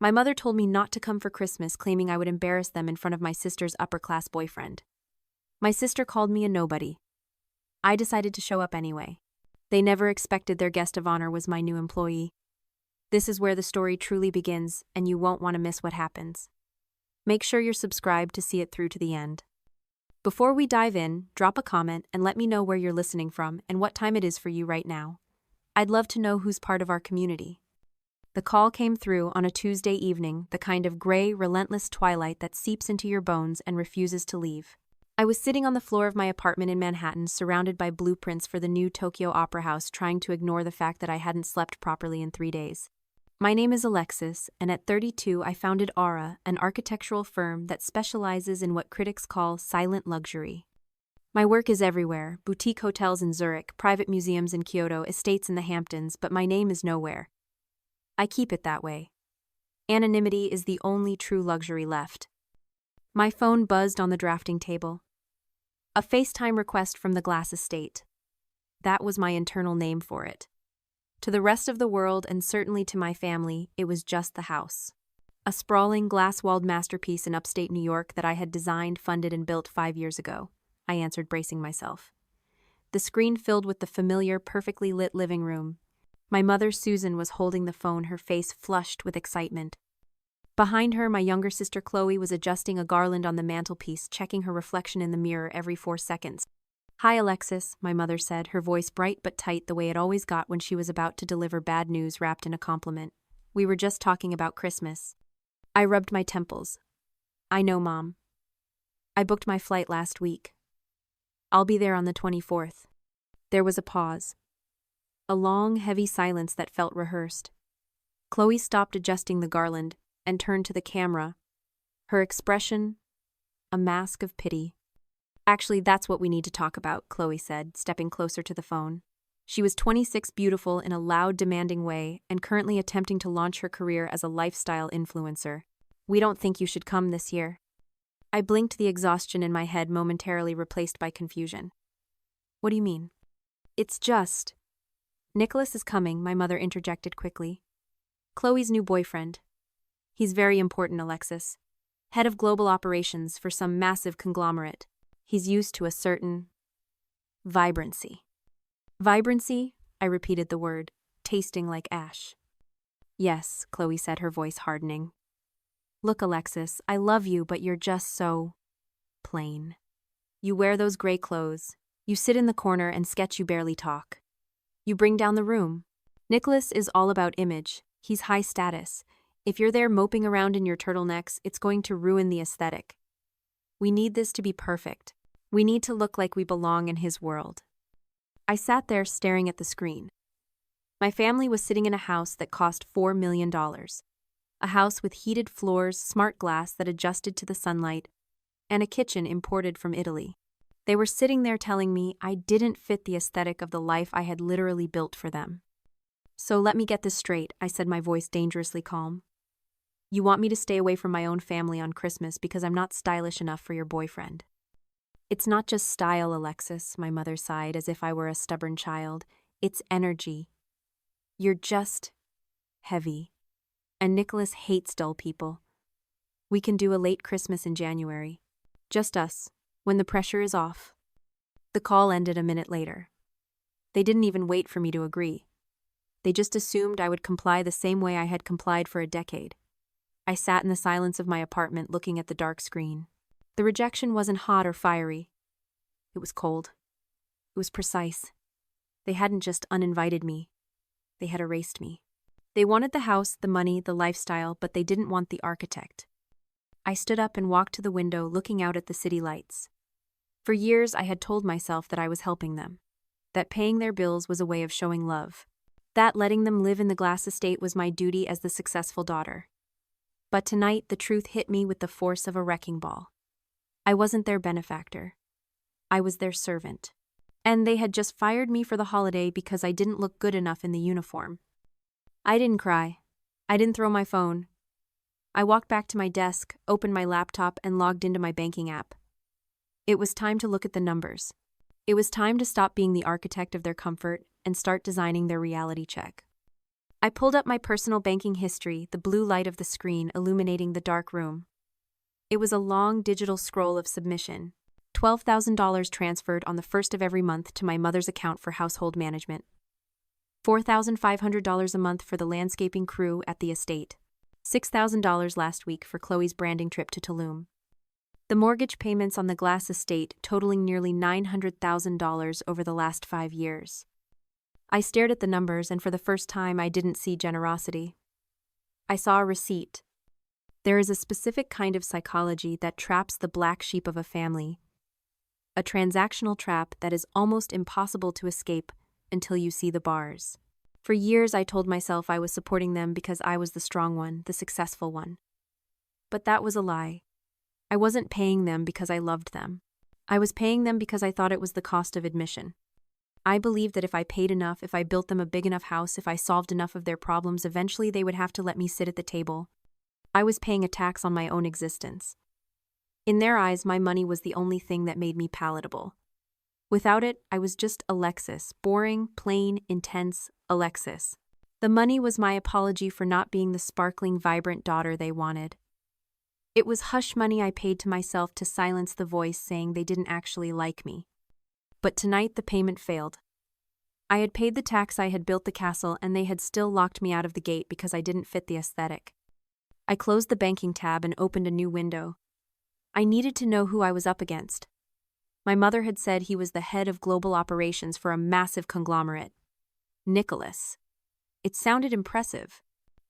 My mother told me not to come for Christmas, claiming I would embarrass them in front of my sister's upper-class boyfriend. My sister called me a nobody. I decided to show up anyway. They never expected their guest of honor was my new employee. This is where the story truly begins, and you won't want to miss what happens. Make sure you're subscribed to see it through to the end. Before we dive in, drop a comment and let me know where you're listening from and what time it is for you right now. I'd love to know who's part of our community. The call came through on a Tuesday evening, the kind of gray, relentless twilight that seeps into your bones and refuses to leave. I was sitting on the floor of my apartment in Manhattan, surrounded by blueprints for the new Tokyo Opera House, trying to ignore the fact that I hadn't slept properly in 3 days. My name is Alexis, and at 32 I founded Aura, an architectural firm that specializes in what critics call silent luxury. My work is everywhere: boutique hotels in Zurich, private museums in Kyoto, estates in the Hamptons, but my name is nowhere. I keep it that way. Anonymity is the only true luxury left. My phone buzzed on the drafting table. A FaceTime request from the Glass estate. That was my internal name for it. To the rest of the world, and certainly to my family, it was just the house. A sprawling, glass-walled masterpiece in upstate New York that I had designed, funded, and built 5 years ago, I answered, bracing myself. The screen filled with the familiar, perfectly lit living room. My mother, Susan, was holding the phone, her face flushed with excitement. Behind her, my younger sister Chloe was adjusting a garland on the mantelpiece, checking her reflection in the mirror every 4 seconds. "Hi, Alexis," my mother said, her voice bright but tight, the way it always got when she was about to deliver bad news wrapped in a compliment. "We were just talking about Christmas." I rubbed my temples. "I know, Mom. I booked my flight last week. I'll be there on the 24th. There was a pause. A long, heavy silence that felt rehearsed. Chloe stopped adjusting the garland and turned to the camera. Her expression, a mask of pity. "Actually, that's what we need to talk about," Chloe said, stepping closer to the phone. She was 26, beautiful in a loud, demanding way, and currently attempting to launch her career as a lifestyle influencer. "We don't think you should come this year." I blinked, the exhaustion in my head momentarily replaced by confusion. "What do you mean?" "It's just—" "Nicholas is coming," my mother interjected quickly. "Chloe's new boyfriend. He's very important, Alexis. Head of global operations for some massive conglomerate. He's used to a certain vibrancy." "Vibrancy?" I repeated the word, tasting like ash. "Yes," Chloe said, her voice hardening. "Look, Alexis, I love you, but you're just so plain. You wear those gray clothes. You sit in the corner and sketch, you barely talk. You bring down the room. Nicholas is all about image. He's high status. If you're there moping around in your turtlenecks, it's going to ruin the aesthetic. We need this to be perfect. We need to look like we belong in his world." I sat there staring at the screen. My family was sitting in a house that cost $4 million. A house with heated floors, smart glass that adjusted to the sunlight, and a kitchen imported from Italy. They were sitting there telling me I didn't fit the aesthetic of the life I had literally built for them. "So let me get this straight," I said, my voice dangerously calm. "You want me to stay away from my own family on Christmas because I'm not stylish enough for your boyfriend?" "It's not just style, Alexis," my mother sighed as if I were a stubborn child. "It's energy. You're just heavy. And Nicholas hates dull people. We can do a late Christmas in January. Just us, when the pressure is off." The call ended a minute later. They didn't even wait for me to agree. They just assumed I would comply the same way I had complied for a decade. I sat in the silence of my apartment looking at the dark screen. The rejection wasn't hot or fiery. It was cold. It was precise. They hadn't just uninvited me. They had erased me. They wanted the house, the money, the lifestyle, but they didn't want the architect. I stood up and walked to the window, looking out at the city lights. For years, I had told myself that I was helping them, that paying their bills was a way of showing love, that letting them live in the Glass estate was my duty as the successful daughter. But tonight, the truth hit me with the force of a wrecking ball. I wasn't their benefactor. I was their servant. And they had just fired me for the holiday because I didn't look good enough in the uniform. I didn't cry. I didn't throw my phone. I walked back to my desk, opened my laptop, and logged into my banking app. It was time to look at the numbers. It was time to stop being the architect of their comfort and start designing their reality check. I pulled up my personal banking history, the blue light of the screen illuminating the dark room. It was a long digital scroll of submission. $12,000 transferred on the first of every month to my mother's account for household management. $4,500 a month for the landscaping crew at the estate. $6,000 last week for Chloe's branding trip to Tulum. The mortgage payments on the glass estate totaling nearly $900,000 over the last 5 years. I stared at the numbers, and for the first time I didn't see generosity. I saw a receipt. There is a specific kind of psychology that traps the black sheep of a family. A transactional trap that is almost impossible to escape until you see the bars. For years I told myself I was supporting them because I was the strong one, the successful one. But that was a lie. I wasn't paying them because I loved them. I was paying them because I thought it was the cost of admission. I believed that if I paid enough, if I built them a big enough house, if I solved enough of their problems, eventually they would have to let me sit at the table. I was paying a tax on my own existence. In their eyes, my money was the only thing that made me palatable. Without it, I was just Alexis, boring, plain, intense Alexis. The money was my apology for not being the sparkling, vibrant daughter they wanted. It was hush money I paid to myself to silence the voice saying they didn't actually like me. But tonight the payment failed. I had paid the tax, I had built the castle, and they had still locked me out of the gate because I didn't fit the aesthetic. I closed the banking tab and opened a new window. I needed to know who I was up against. My mother had said he was the head of global operations for a massive conglomerate. Nicholas. It sounded impressive.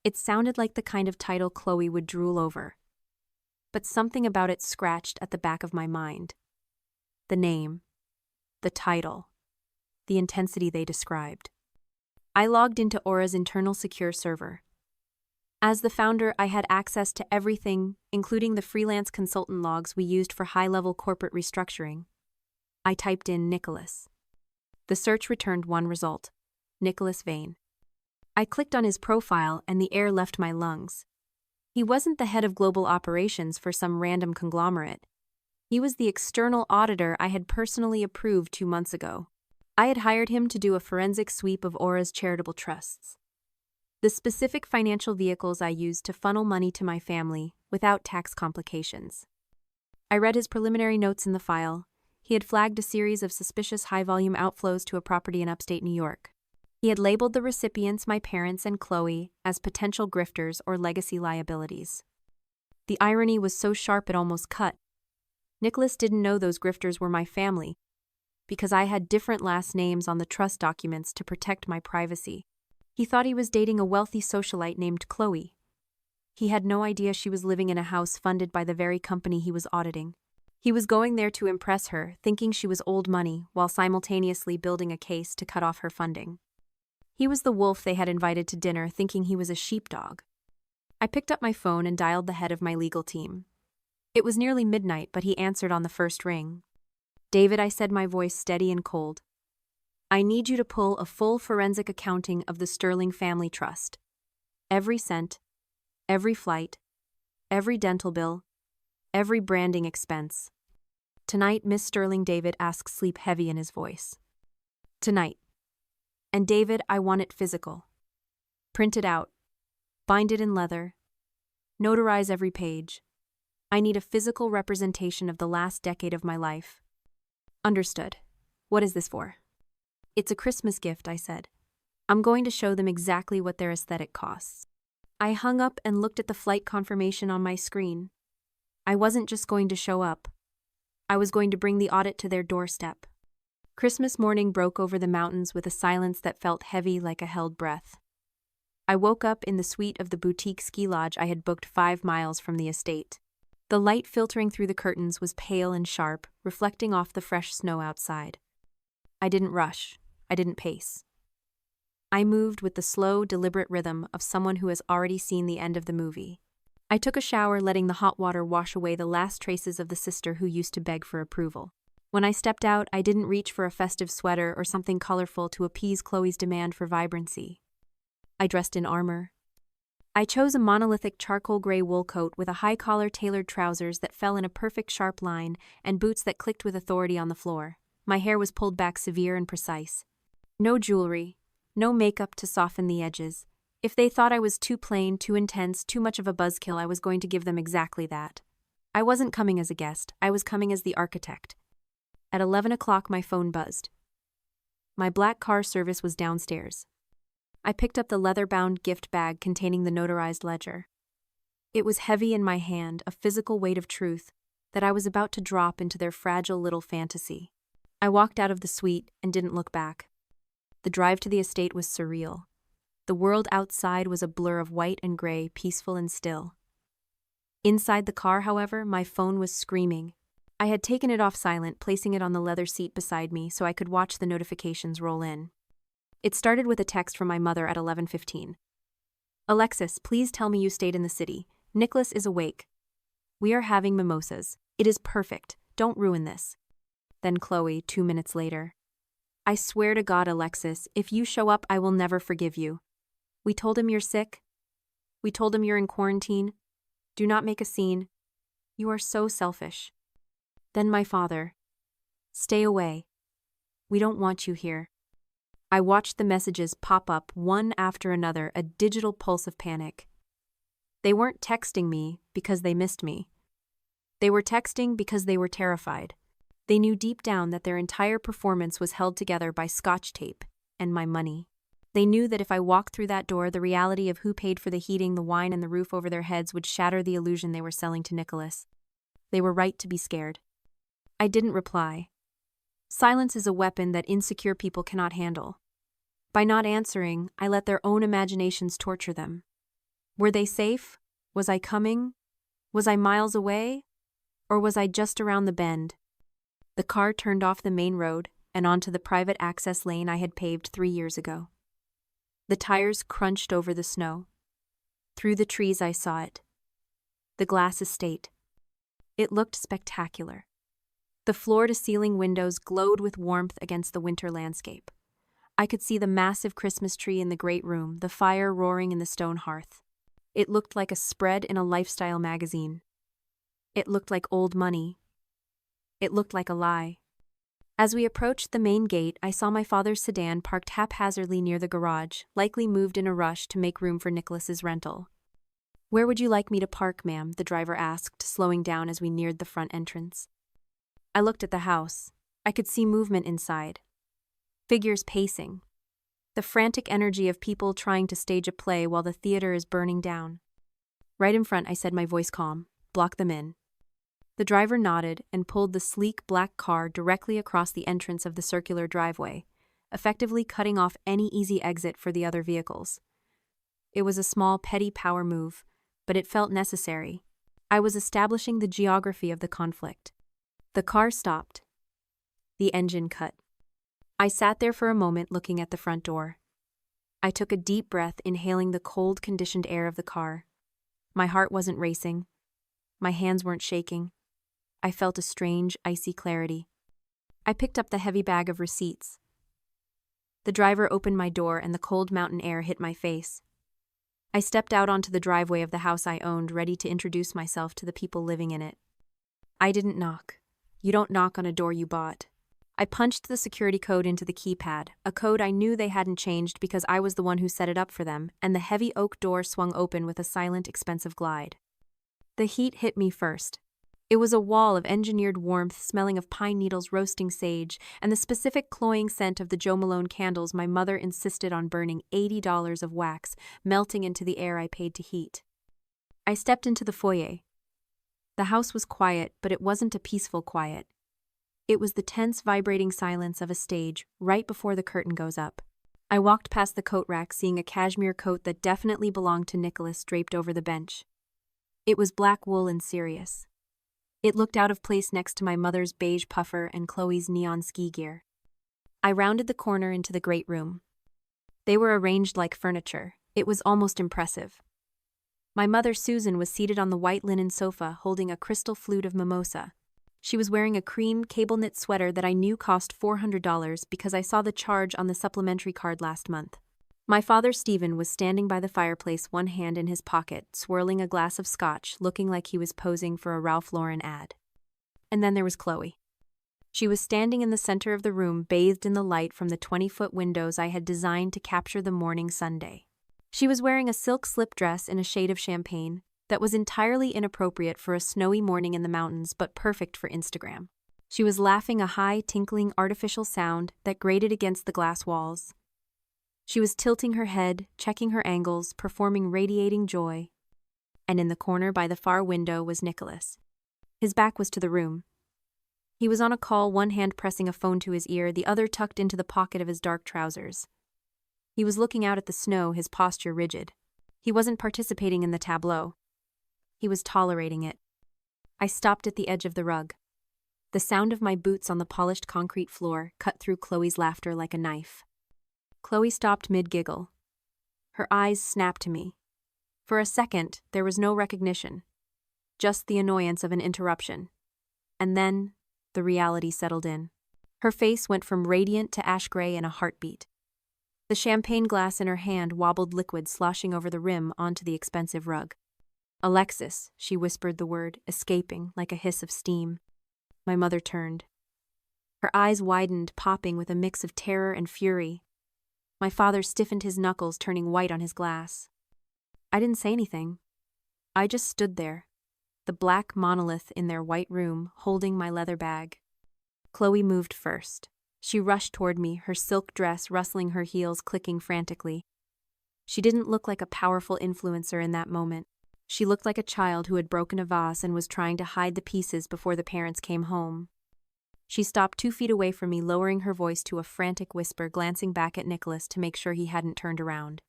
It sounded like the kind of title Chloe would drool over. But something about it scratched at the back of my mind. The name. The title. The intensity they described. I logged into Aura's internal secure server. As the founder, I had access to everything, including the freelance consultant logs we used for high-level corporate restructuring. I typed in Nicholas. The search returned one result: Nicholas Vane. I clicked on his profile and the air left my lungs. He wasn't the head of global operations for some random conglomerate. He was the external auditor I had personally approved 2 months ago. I had hired him to do a forensic sweep of Aura's charitable trusts. The specific financial vehicles I used to funnel money to my family without tax complications. I read his preliminary notes in the file. He had flagged a series of suspicious high-volume outflows to a property in upstate New York. He had labeled the recipients, my parents and Chloe, as potential grifters or legacy liabilities. The irony was so sharp it almost cut. Nicholas didn't know those grifters were my family, because I had different last names on the trust documents to protect my privacy. He thought he was dating a wealthy socialite named Chloe. He had no idea she was living in a house funded by the very company he was auditing. He was going there to impress her, thinking she was old money, while simultaneously building a case to cut off her funding. He was the wolf they had invited to dinner, thinking he was a sheepdog. I picked up my phone and dialed the head of my legal team. It was nearly midnight, but he answered on the first ring. "David," I said, my voice steady and cold. "I need you to pull a full forensic accounting of the Sterling Family Trust. Every cent, every flight, every dental bill, every branding expense. Tonight, Miss Sterling," David asked, sleep heavy in his voice. "Tonight. And David, I want it physical. Print it out. Bind it in leather. Notarize every page. I need a physical representation of the last decade of my life." "Understood. What is this for?" "It's a Christmas gift," I said. "I'm going to show them exactly what their aesthetic costs." I hung up and looked at the flight confirmation on my screen. I wasn't just going to show up. I was going to bring the audit to their doorstep. Christmas morning broke over the mountains with a silence that felt heavy like a held breath. I woke up in the suite of the boutique ski lodge I had booked 5 miles from the estate. The light filtering through the curtains was pale and sharp, reflecting off the fresh snow outside. I didn't rush. I didn't pace. I moved with the slow, deliberate rhythm of someone who has already seen the end of the movie. I took a shower, letting the hot water wash away the last traces of the sister who used to beg for approval. When I stepped out, I didn't reach for a festive sweater or something colorful to appease Chloe's demand for vibrancy. I dressed in armor. I chose a monolithic charcoal gray wool coat with a high-collar tailored trousers that fell in a perfect sharp line and boots that clicked with authority on the floor. My hair was pulled back severe and precise. No jewelry, no makeup to soften the edges. If they thought I was too plain, too intense, too much of a buzzkill, I was going to give them exactly that. I wasn't coming as a guest, I was coming as the architect. At 11 o'clock, my phone buzzed. My black car service was downstairs. I picked up the leather-bound gift bag containing the notarized ledger. It was heavy in my hand, a physical weight of truth that I was about to drop into their fragile little fantasy. I walked out of the suite and didn't look back. The drive to the estate was surreal. The world outside was a blur of white and gray, peaceful and still. Inside the car, however, my phone was screaming. I had taken it off silent, placing it on the leather seat beside me so I could watch the notifications roll in. It started with a text from my mother at 11:15. "Alexis, please tell me you stayed in the city. Nicholas is awake. We are having mimosas. It is perfect. Don't ruin this." Then Chloe, 2 minutes later. "I swear to God, Alexis, if you show up, I will never forgive you. We told him you're sick. We told him you're in quarantine. Do not make a scene. You are so selfish." Then my father. "Stay away. We don't want you here." I watched the messages pop up one after another, a digital pulse of panic. They weren't texting me because they missed me. They were texting because they were terrified. They knew deep down that their entire performance was held together by Scotch tape and my money. They knew that if I walked through that door, the reality of who paid for the heating, the wine, and the roof over their heads would shatter the illusion they were selling to Nicholas. They were right to be scared. I didn't reply. Silence is a weapon that insecure people cannot handle. By not answering, I let their own imaginations torture them. Were they safe? Was I coming? Was I miles away? Or was I just around the bend? The car turned off the main road and onto the private access lane I had paved 3 years ago. The tires crunched over the snow. Through the trees I saw it. The glass estate. It looked spectacular. The floor-to-ceiling windows glowed with warmth against the winter landscape. I could see the massive Christmas tree in the great room, the fire roaring in the stone hearth. It looked like a spread in a lifestyle magazine. It looked like old money. It looked like a lie. As we approached the main gate, I saw my father's sedan parked haphazardly near the garage, likely moved in a rush to make room for Nicholas's rental. "Where would you like me to park, ma'am?" the driver asked, slowing down as we neared the front entrance. I looked at the house. I could see movement inside. Figures pacing. The frantic energy of people trying to stage a play while the theater is burning down. "Right in front," I said, my voice calm. "Block them in." The driver nodded and pulled the sleek black car directly across the entrance of the circular driveway, effectively cutting off any easy exit for the other vehicles. It was a small, petty power move, but it felt necessary. I was establishing the geography of the conflict. The car stopped. The engine cut. I sat there for a moment looking at the front door. I took a deep breath, inhaling the cold, conditioned air of the car. My heart wasn't racing. My hands weren't shaking. I felt a strange, icy clarity. I picked up the heavy bag of receipts. The driver opened my door and the cold mountain air hit my face. I stepped out onto the driveway of the house I owned, ready to introduce myself to the people living in it. I didn't knock. You don't knock on a door you bought. I punched the security code into the keypad, a code I knew they hadn't changed because I was the one who set it up for them, and the heavy oak door swung open with a silent, expensive glide. The heat hit me first. It was a wall of engineered warmth smelling of pine needles, roasting sage, and the specific cloying scent of the Joe Malone candles my mother insisted on burning, $80 of wax, melting into the air I paid to heat. I stepped into the foyer. The house was quiet, but it wasn't a peaceful quiet. It was the tense, vibrating silence of a stage right before the curtain goes up. I walked past the coat rack, seeing a cashmere coat that definitely belonged to Nicholas draped over the bench. It was black wool and serious. It looked out of place next to my mother's beige puffer and Chloe's neon ski gear. I rounded the corner into the great room. They were arranged like furniture. It was almost impressive. My mother, Susan, was seated on the white linen sofa holding a crystal flute of mimosa. She was wearing a cream cable-knit sweater that I knew cost $400 because I saw the charge on the supplementary card last month. My father, Stephen, was standing by the fireplace, one hand in his pocket, swirling a glass of scotch, looking like he was posing for a Ralph Lauren ad. And then there was Chloe. She was standing in the center of the room, bathed in the light from the 20-foot windows I had designed to capture the morning Sunday. She was wearing a silk slip dress in a shade of champagne that was entirely inappropriate for a snowy morning in the mountains but perfect for Instagram. She was laughing a high, tinkling, artificial sound that grated against the glass walls. She was tilting her head, checking her angles, performing radiating joy. And in the corner by the far window was Nicholas. His back was to the room. He was on a call, one hand pressing a phone to his ear, the other tucked into the pocket of his dark trousers. He was looking out at the snow, his posture rigid. He wasn't participating in the tableau. He was tolerating it. I stopped at the edge of the rug. The sound of my boots on the polished concrete floor cut through Chloe's laughter like a knife. Chloe stopped mid-giggle. Her eyes snapped to me. For a second, there was no recognition, just the annoyance of an interruption. And then, the reality settled in. Her face went from radiant to ash gray in a heartbeat. The champagne glass in her hand wobbled liquid sloshing over the rim onto the expensive rug. "Alexis," she whispered the word, escaping like a hiss of steam. My mother turned. Her eyes widened, popping with a mix of terror and fury. My father stiffened his knuckles, turning white on his glass. I didn't say anything. I just stood there, the black monolith in their white room, holding my leather bag. Chloe moved first. She rushed toward me, her silk dress rustling, her heels clicking frantically. She didn't look like a powerful influencer in that moment. She looked like a child who had broken a vase and was trying to hide the pieces before the parents came home. She stopped 2 feet away from me, lowering her voice to a frantic whisper, glancing back at Nicholas to make sure he hadn't turned around.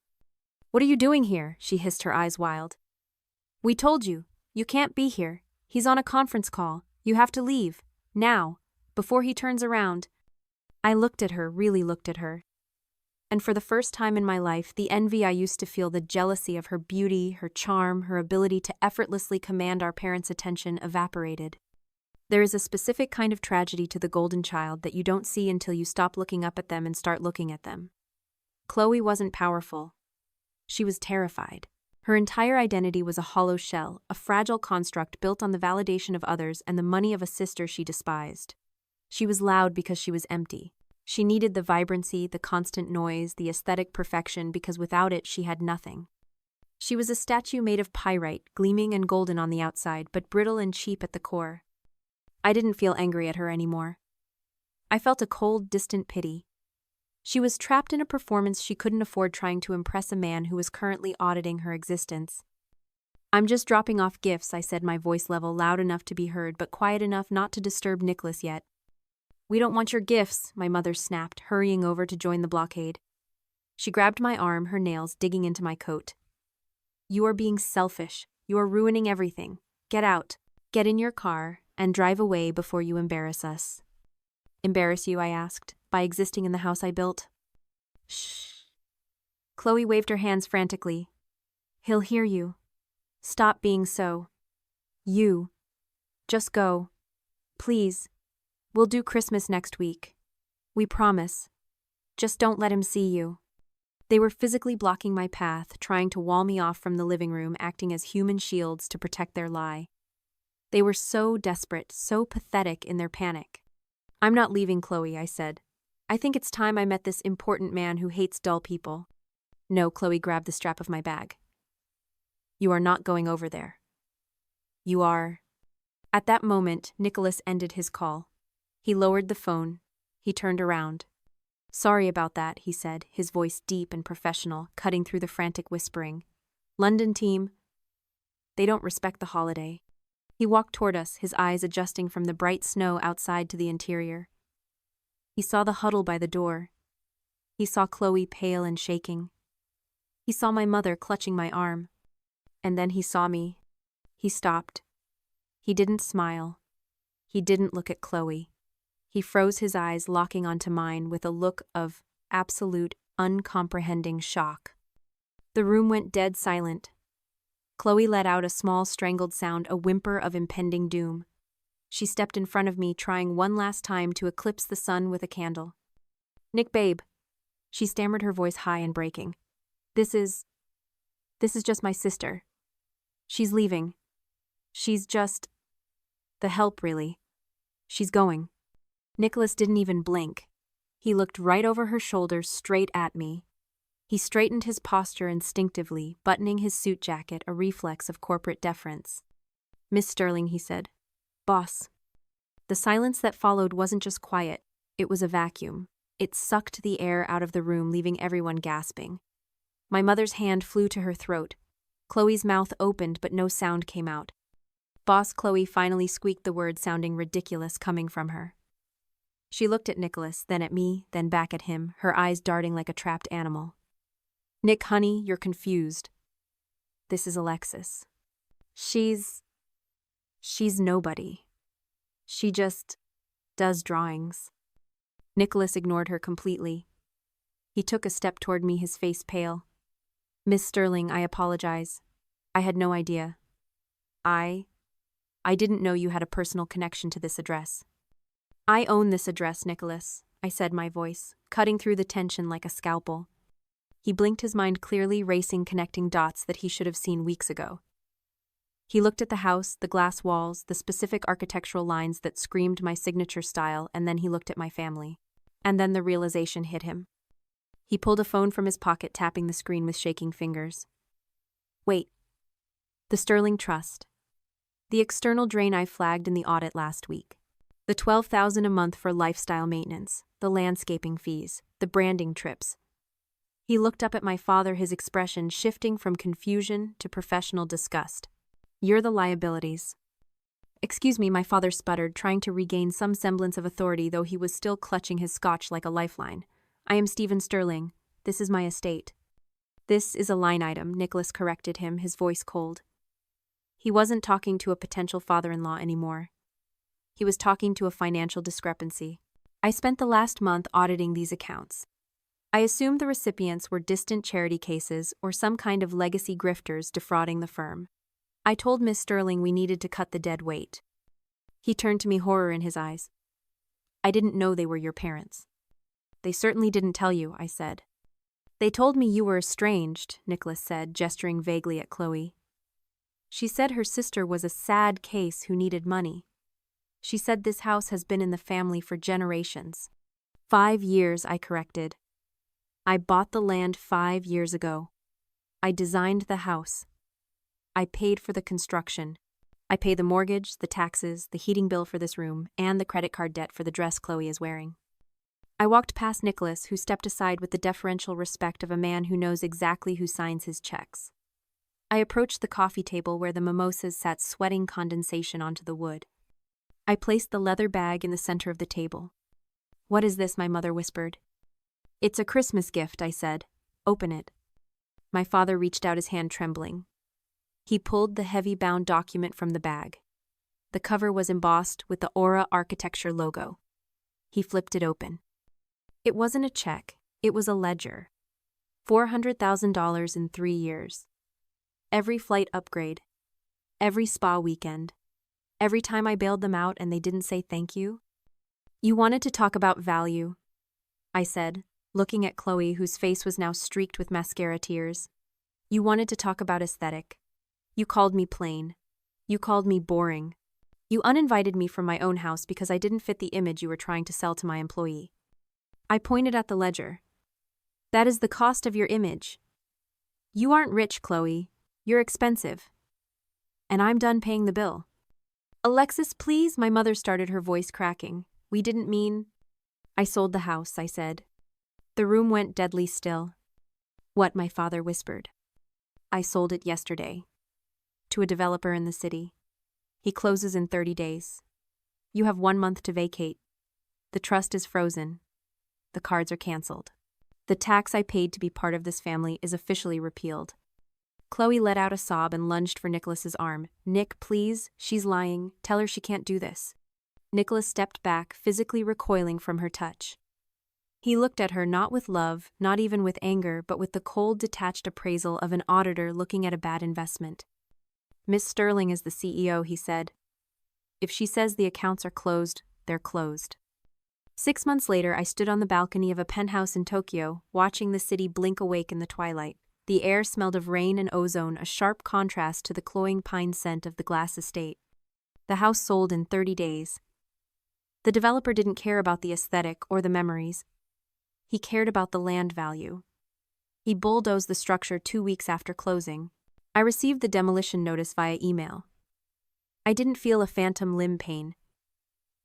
"What are you doing here?" she hissed, her eyes wild. "We told you. You can't be here. He's on a conference call. You have to leave. Now. Before he turns around." I looked at her, really looked at her. And for the first time in my life, the envy I used to feel, the jealousy of her beauty, her charm, her ability to effortlessly command our parents' attention evaporated. There is a specific kind of tragedy to the golden child that you don't see until you stop looking up at them and start looking at them. Chloe wasn't powerful. She was terrified. Her entire identity was a hollow shell, a fragile construct built on the validation of others and the money of a sister she despised. She was loud because she was empty. She needed the vibrancy, the constant noise, the aesthetic perfection, because without it she had nothing. She was a statue made of pyrite, gleaming and golden on the outside, but brittle and cheap at the core. I didn't feel angry at her anymore. I felt a cold, distant pity. She was trapped in a performance she couldn't afford, trying to impress a man who was currently auditing her existence. "I'm just dropping off gifts," I said, my voice level, loud enough to be heard but quiet enough not to disturb Nicholas yet. "We don't want your gifts," my mother snapped, hurrying over to join the blockade. She grabbed my arm, her nails digging into my coat. "You are being selfish. You are ruining everything. Get out. Get in your car and drive away before you embarrass us." "Embarrass you?" I asked. "By existing in the house I built?" "Shh." Chloe waved her hands frantically. "He'll hear you. Stop being so. You. Just go. Please. We'll do Christmas next week. We promise. Just don't let him see you." They were physically blocking my path, trying to wall me off from the living room, acting as human shields to protect their lie. They were so desperate, so pathetic in their panic. "I'm not leaving, Chloe," I said. "I think it's time I met this important man who hates dull people." "No," Chloe grabbed the strap of my bag. "You are not going over there. You are..." At that moment, Nicholas ended his call. He lowered the phone. He turned around. "Sorry about that," he said, his voice deep and professional, cutting through the frantic whispering. "London team, they don't respect the holiday." He walked toward us, his eyes adjusting from the bright snow outside to the interior. He saw the huddle by the door. He saw Chloe pale and shaking. He saw my mother clutching my arm. And then he saw me. He stopped. He didn't smile. He didn't look at Chloe. He froze, his eyes locking onto mine with a look of absolute, uncomprehending shock. The room went dead silent. Chloe let out a small strangled sound, a whimper of impending doom. She stepped in front of me, trying one last time to eclipse the sun with a candle. "Nick, babe." She stammered, her voice high and breaking. This is just my sister. She's leaving. She's just... the help, really. She's going." Nicholas didn't even blink. He looked right over her shoulder, straight at me. He straightened his posture instinctively, buttoning his suit jacket, a reflex of corporate deference. "Miss Sterling," he said. "Boss." The silence that followed wasn't just quiet, it was a vacuum. It sucked the air out of the room, leaving everyone gasping. My mother's hand flew to her throat. Chloe's mouth opened, but no sound came out. Boss Chloe finally squeaked the word, sounding ridiculous coming from her. She looked at Nicholas, then at me, then back at him, her eyes darting like a trapped animal. "Nick, honey, you're confused. This is Alexis. She's nobody. She just does drawings." Nicholas ignored her completely. He took a step toward me, his face pale. "Miss Sterling, I apologize. I had no idea. I didn't know you had a personal connection to this address." "I own this address, Nicholas," I said, my voice cutting through the tension like a scalpel. He blinked, his mind clearly racing, connecting dots that he should have seen weeks ago. He looked at the house, the glass walls, the specific architectural lines that screamed my signature style, and then he looked at my family. And then the realization hit him. He pulled a phone from his pocket, tapping the screen with shaking fingers. "Wait. The Sterling Trust. The external drain I flagged in the audit last week. The $12,000 a month for lifestyle maintenance, the landscaping fees, the branding trips." He looked up at my father, his expression shifting from confusion to professional disgust. "You're the liabilities." "Excuse me," my father sputtered, trying to regain some semblance of authority, though he was still clutching his scotch like a lifeline. "I am Stephen Sterling. This is my estate." "This is a line item," Nicholas corrected him, his voice cold. He wasn't talking to a potential father-in-law anymore. He was talking to a financial discrepancy. "I spent the last month auditing these accounts. I assumed the recipients were distant charity cases or some kind of legacy grifters defrauding the firm. I told Miss Sterling we needed to cut the dead weight." He turned to me, horror in his eyes. "I didn't know they were your parents." "They certainly didn't tell you," I said. "They told me you were estranged," Nicholas said, gesturing vaguely at Chloe. "She said her sister was a sad case who needed money. She said this house has been in the family for generations." 5 years, I corrected. "I bought the land 5 years ago. I designed the house. I paid for the construction. I pay the mortgage, the taxes, the heating bill for this room, and the credit card debt for the dress Chloe is wearing." I walked past Nicholas, who stepped aside with the deferential respect of a man who knows exactly who signs his checks. I approached the coffee table where the mimosas sat, sweating condensation onto the wood. I placed the leather bag in the center of the table. "What is this?" my mother whispered. "It's a Christmas gift," I said. "Open it." My father reached out, his hand trembling. He pulled the heavy-bound document from the bag. The cover was embossed with the Aura Architecture logo. He flipped it open. It wasn't a check, it was a ledger. $400,000 in 3 years. Every flight upgrade. Every spa weekend. Every time I bailed them out and they didn't say thank you. "You wanted to talk about value," I said, looking at Chloe, whose face was now streaked with mascara tears. "You wanted to talk about aesthetic. You called me plain. You called me boring. You uninvited me from my own house because I didn't fit the image you were trying to sell to my employee." I pointed at the ledger. "That is the cost of your image. You aren't rich, Chloe. You're expensive. And I'm done paying the bill." "Alexis, please," my mother started, her voice cracking. "We didn't mean—" "I sold the house," I said. The room went deadly still. "What?" my father whispered. "I sold it yesterday. To a developer in the city. He closes in 30 days. You have 1 month to vacate. The trust is frozen. The cards are canceled. The tax I paid to be part of this family is officially repealed." Chloe let out a sob and lunged for Nicholas's arm. "Nick, please, she's lying. Tell her she can't do this." Nicholas stepped back, physically recoiling from her touch. He looked at her, not with love, not even with anger, but with the cold, detached appraisal of an auditor looking at a bad investment. "Miss Sterling is the CEO," he said. "If she says the accounts are closed, they're closed." 6 months later, I stood on the balcony of a penthouse in Tokyo, watching the city blink awake in the twilight. The air smelled of rain and ozone, a sharp contrast to the cloying pine scent of the glass estate. The house sold in 30 days. The developer didn't care about the aesthetic or the memories. He cared about the land value. He bulldozed the structure 2 weeks after closing. I received the demolition notice via email. I didn't feel a phantom limb pain.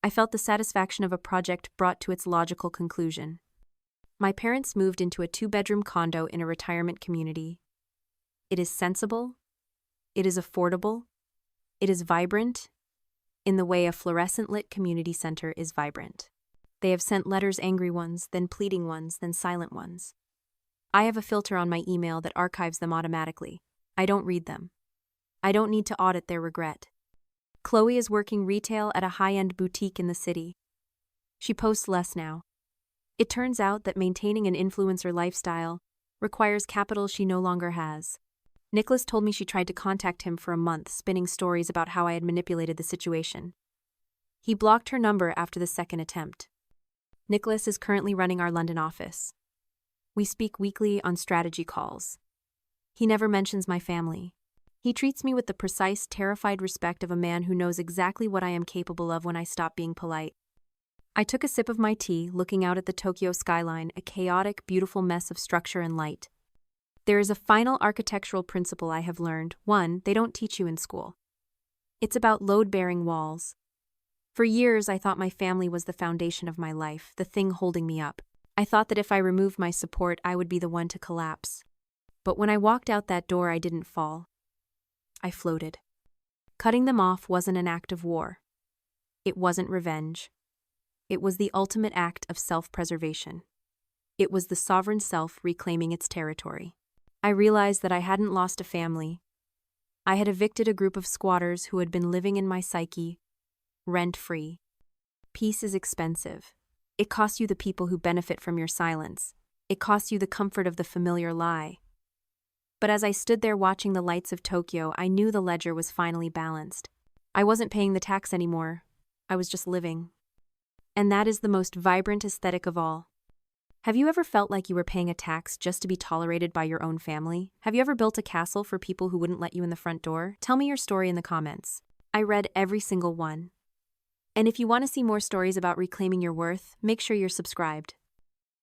I felt the satisfaction of a project brought to its logical conclusion. My parents moved into a 2-bedroom condo in a retirement community. It is sensible. It is affordable. It is vibrant, in the way a fluorescent-lit community center is vibrant. They have sent letters, angry ones, then pleading ones, then silent ones. I have a filter on my email that archives them automatically. I don't read them. I don't need to audit their regret. Chloe is working retail at a high-end boutique in the city. She posts less now. It turns out that maintaining an influencer lifestyle requires capital she no longer has. Nicholas told me she tried to contact him for a month, spinning stories about how I had manipulated the situation. He blocked her number after the second attempt. Nicholas is currently running our London office. We speak weekly on strategy calls. He never mentions my family. He treats me with the precise, terrified respect of a man who knows exactly what I am capable of when I stop being polite. I took a sip of my tea, looking out at the Tokyo skyline, a chaotic, beautiful mess of structure and light. There is a final architectural principle I have learned. One, they don't teach you in school. It's about load-bearing walls. For years, I thought my family was the foundation of my life, the thing holding me up. I thought that if I removed my support, I would be the one to collapse. But when I walked out that door, I didn't fall. I floated. Cutting them off wasn't an act of war. It wasn't revenge. It was the ultimate act of self-preservation. It was the sovereign self reclaiming its territory. I realized that I hadn't lost a family. I had evicted a group of squatters who had been living in my psyche, rent-free. Peace is expensive. It costs you the people who benefit from your silence. It costs you the comfort of the familiar lie. But as I stood there watching the lights of Tokyo, I knew the ledger was finally balanced. I wasn't paying the tax anymore. I was just living. And that is the most vibrant aesthetic of all. Have you ever felt like you were paying a tax just to be tolerated by your own family? Have you ever built a castle for people who wouldn't let you in the front door? Tell me your story in the comments. I read every single one. And if you want to see more stories about reclaiming your worth, make sure you're subscribed.